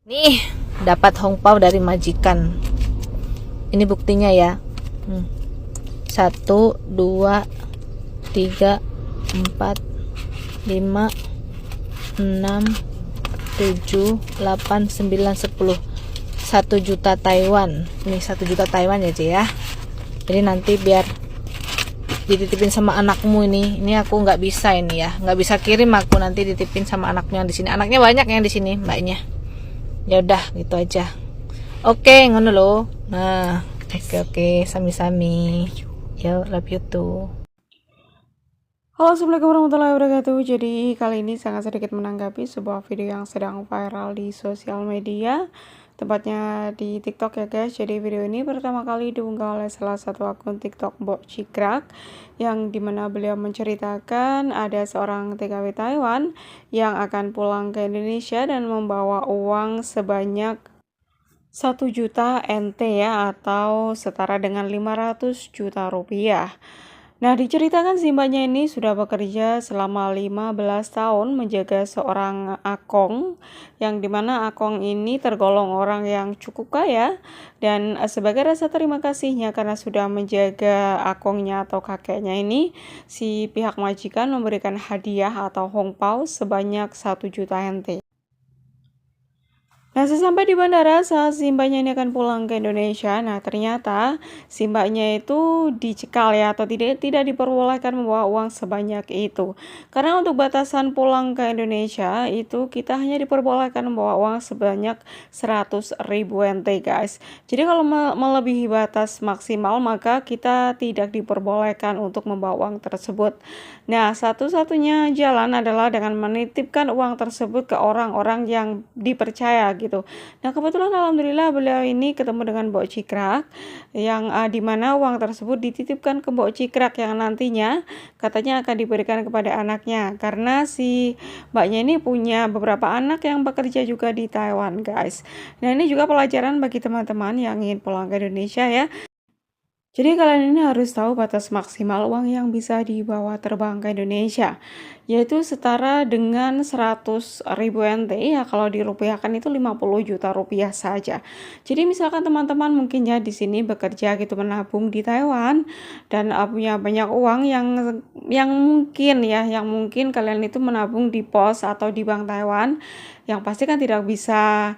Nih, dapat hongpao dari majikan. Ini buktinya ya. 1, 2, 3, 4, 5, 6, 7, 8, 9, 10. 1 juta Taiwan. Ini 1 juta Taiwan ya, Ci ya. Jadi nanti biar dititipin sama anakmu ini. Ini aku nggak bisa ini ya. Nggak bisa kirim, aku nanti dititipin sama anaknya di sini. Anaknya banyak yang di sini, mbaknya. Ya udah, gitu aja. Oke, ngono lo. Nah, oke, sami-sami. Yo, love you too. Halo, assalamualaikum warahmatullahi wabarakatuh. Jadi kali ini sangat sedikit menanggapi sebuah video yang sedang viral di sosial media, tepatnya di TikTok ya guys. Jadi video ini pertama kali diunggah oleh salah satu akun TikTok Mbok Cikrak, yang dimana beliau menceritakan ada seorang TKW Taiwan yang akan pulang ke Indonesia dan membawa uang sebanyak 1 juta NT ya, atau setara dengan 500 juta rupiah. Nah, diceritakan si mbaknya ini sudah bekerja selama 15 tahun menjaga seorang akong, yang dimana akong ini tergolong orang yang cukup kaya, dan sebagai rasa terima kasihnya karena sudah menjaga akongnya atau kakeknya ini, si pihak majikan memberikan hadiah atau hongpao sebanyak 1 juta NT. Nah, sesampai di bandara saat si mbaknya ini akan pulang ke Indonesia, nah ternyata si mbaknya itu dicekal ya, atau tidak diperbolehkan membawa uang sebanyak itu. Karena untuk batasan pulang ke Indonesia itu kita hanya diperbolehkan membawa uang sebanyak 100.000 NT guys. Jadi kalau melebihi batas maksimal maka kita tidak diperbolehkan untuk membawa uang tersebut. Nah, satu-satunya jalan adalah dengan menitipkan uang tersebut ke orang-orang yang dipercaya gitu. Nah, kebetulan alhamdulillah beliau ini ketemu dengan Mbok Cikrak, yang dimana uang tersebut dititipkan ke Mbok Cikrak yang nantinya katanya akan diberikan kepada anaknya, karena si mbaknya ini punya beberapa anak yang bekerja juga di Taiwan guys. Nah, ini juga pelajaran bagi teman-teman yang ingin pulang ke Indonesia ya. Jadi kalian ini harus tahu batas maksimal uang yang bisa dibawa terbang ke Indonesia, yaitu setara dengan 100.000 NT ya, kalau dirupiahkan itu 50 juta rupiah saja. Jadi misalkan teman-teman mungkin ya di sini bekerja gitu, menabung di Taiwan dan punya banyak uang yang mungkin ya, yang mungkin kalian itu menabung di pos atau di bank Taiwan, yang pasti kan tidak bisa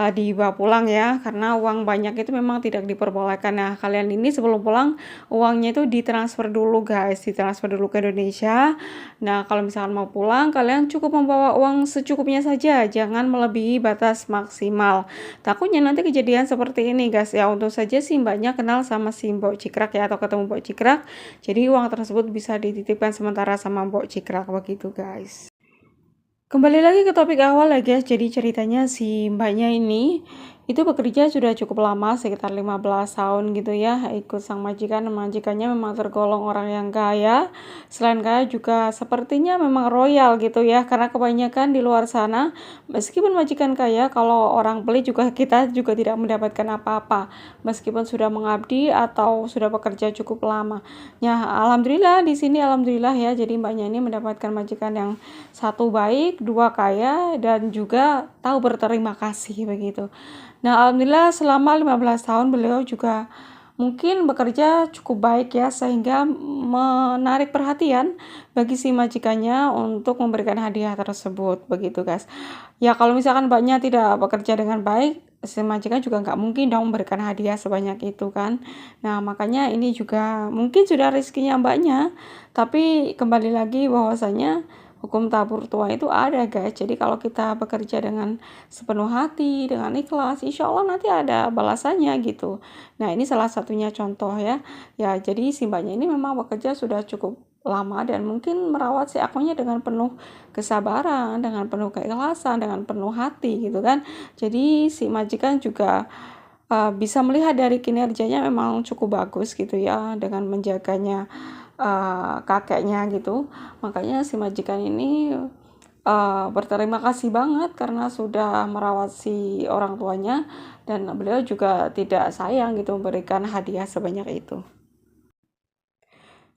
dibawa pulang ya, karena uang banyak itu memang tidak diperbolehkan. Nah, kalian ini sebelum pulang uangnya itu ditransfer dulu guys, ditransfer dulu ke Indonesia. Nah, kalau misalkan mau pulang kalian cukup membawa uang secukupnya saja, jangan melebihi batas maksimal. Takutnya nanti kejadian seperti ini guys ya. Untung saja si mbaknya kenal sama si Mbok Cikrak ya, atau ketemu Mbok Cikrak, jadi uang tersebut bisa dititipkan sementara sama Mbok Cikrak begitu guys. Kembali lagi ke topik awal ya guys. Jadi ceritanya si mbaknya ini itu bekerja sudah cukup lama, sekitar 15 tahun gitu ya, ikut sang majikan. Majikannya memang tergolong orang yang kaya. Selain kaya juga sepertinya memang royal gitu ya, karena kebanyakan di luar sana meskipun majikan kaya, kalau orang pelit juga kita juga tidak mendapatkan apa-apa meskipun sudah mengabdi atau sudah bekerja cukup lama. Ya, alhamdulillah di sini alhamdulillah ya. Jadi mbaknya ini mendapatkan majikan yang satu baik, dua kaya, dan juga tahu berterima kasih begitu. Nah, alhamdulillah selama 15 tahun beliau juga mungkin bekerja cukup baik ya, sehingga menarik perhatian bagi si majikannya untuk memberikan hadiah tersebut begitu guys. Ya, kalau misalkan mbaknya tidak bekerja dengan baik, si majikan juga nggak mungkin dong memberikan hadiah sebanyak itu kan. Nah, makanya ini juga mungkin sudah rezekinya mbaknya, tapi kembali lagi bahwasanya hukum tabur tua itu ada guys. Jadi kalau kita bekerja dengan sepenuh hati, dengan ikhlas, insya Allah nanti ada balasannya gitu. Nah, ini salah satunya contoh ya. Ya, jadi si mbaknya ini memang bekerja sudah cukup lama dan mungkin merawat si akunnya dengan penuh kesabaran, dengan penuh keikhlasan, dengan penuh hati gitu kan. Jadi si majikan juga bisa melihat dari kinerjanya memang cukup bagus gitu ya, dengan menjaganya kakeknya gitu. Makanya si majikan ini berterima kasih banget karena sudah merawat si orang tuanya, dan beliau juga tidak sayang gitu memberikan hadiah sebanyak itu.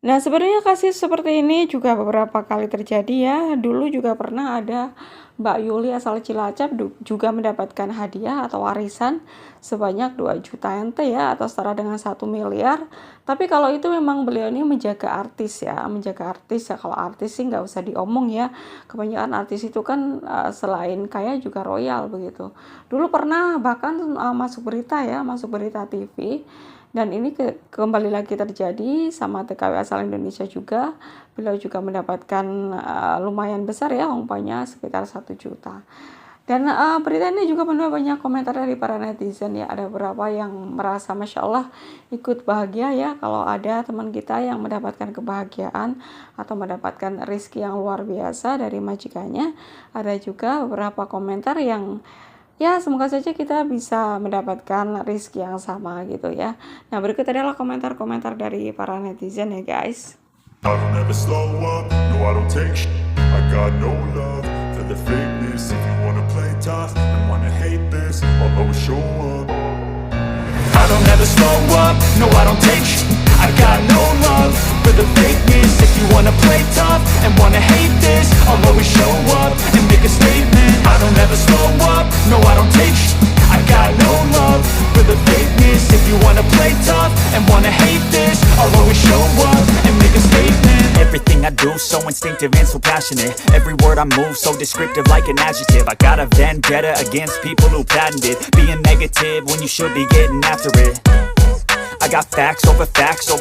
Nah, sebenarnya kasus seperti ini juga beberapa kali terjadi ya. Dulu juga pernah ada Mbak Yuli asal Cilacap juga mendapatkan hadiah atau warisan sebanyak 2 juta NT ya, atau setara dengan 1 miliar. Tapi kalau itu memang beliau ini menjaga artis ya, kalau artis sih nggak usah diomong ya. Kebanyakan artis itu kan selain kaya juga royal begitu. Dulu pernah bahkan masuk berita TV. Dan ini kembali lagi terjadi sama TKW asal Indonesia juga. Beliau juga mendapatkan lumayan besar ya, umpamanya sekitar 1 juta. Dan berita ini juga penuh banyak komentar dari para netizen ya. Ada beberapa yang merasa Masya Allah ikut bahagia ya kalau ada teman kita yang mendapatkan kebahagiaan atau mendapatkan rezeki yang luar biasa dari majikannya. Ada juga beberapa komentar yang ya semoga saja kita bisa mendapatkan rezeki yang sama gitu ya. Nah, berikut adalah komentar-komentar dari para netizen ya guys. I don't ever slow up, no I don't take shit. I got no love for the fakeness. If you wanna play tough and wanna hate this, I'll always show up. I don't ever slow up, no I don't take shit. I got no love for the fakeness. If you wanna play tough and wanna hate this, I'll always show up and make a statement. I don't ever slow up, no I don't take shit. I got no love for the fakeness. If you wanna play tough and wanna hate this, I'll always show up and make a statement. Everything I do so instinctive and so passionate. Every word I move so descriptive like an adjective. I got a vendetta against people who patented being negative when you should be getting after it. I got facts over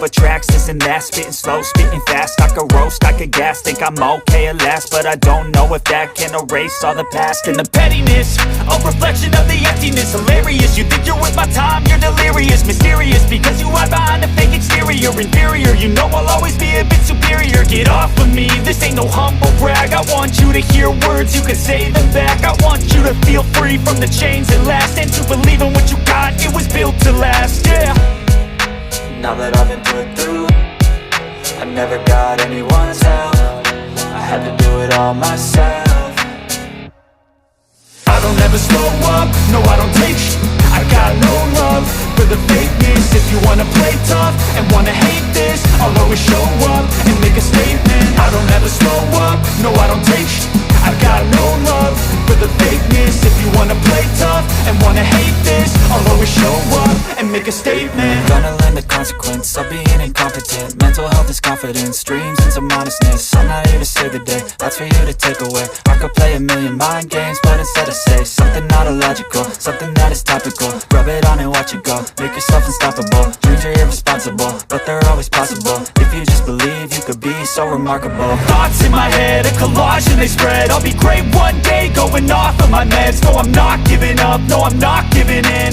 tracks, this and that. Spitting slow, spitting fast. I could roast, I could gas. Think I'm okay at last, but I don't know if that can erase all the past. And the pettiness, a reflection of the emptiness. Hilarious, you think you're worth my time, you're delirious. Mysterious, because you hide behind a fake exterior. Inferior, you know I'll always be a bit superior. Get off of me, this ain't no humble brag. I want you to hear words, you can say them back. I want you to feel free from the chains that last, and to believe in what you got, it was built to last, yeah. Now that I've been put through, I never got anyone's help. I had to do it all myself. I don't ever slow up, no I don't take shit. I got no love for the fakeness. If you wanna play tough and wanna hate this, I'll always show up and make a statement. I don't ever slow up, no I don't take shit. I got no love for the fakeness. If you wanna play tough and wanna hate this, I'll always show up and make a statement. Gonna learn the consequence of being incompetent. Mental health is confidence, dreams and some honestness. I'm not here to save the day, that's for you to take away. I could play a million mind games, but instead I say something not illogical, something that is topical. Rub it on and watch it go, make yourself unstoppable. Dreams are irresponsible, but they're always possible. If you just believe, you could be so remarkable. Thoughts in my head, a collage and they spread. I'll be great one day, going off of my meds. No, I'm not giving up, no, I'm not giving in.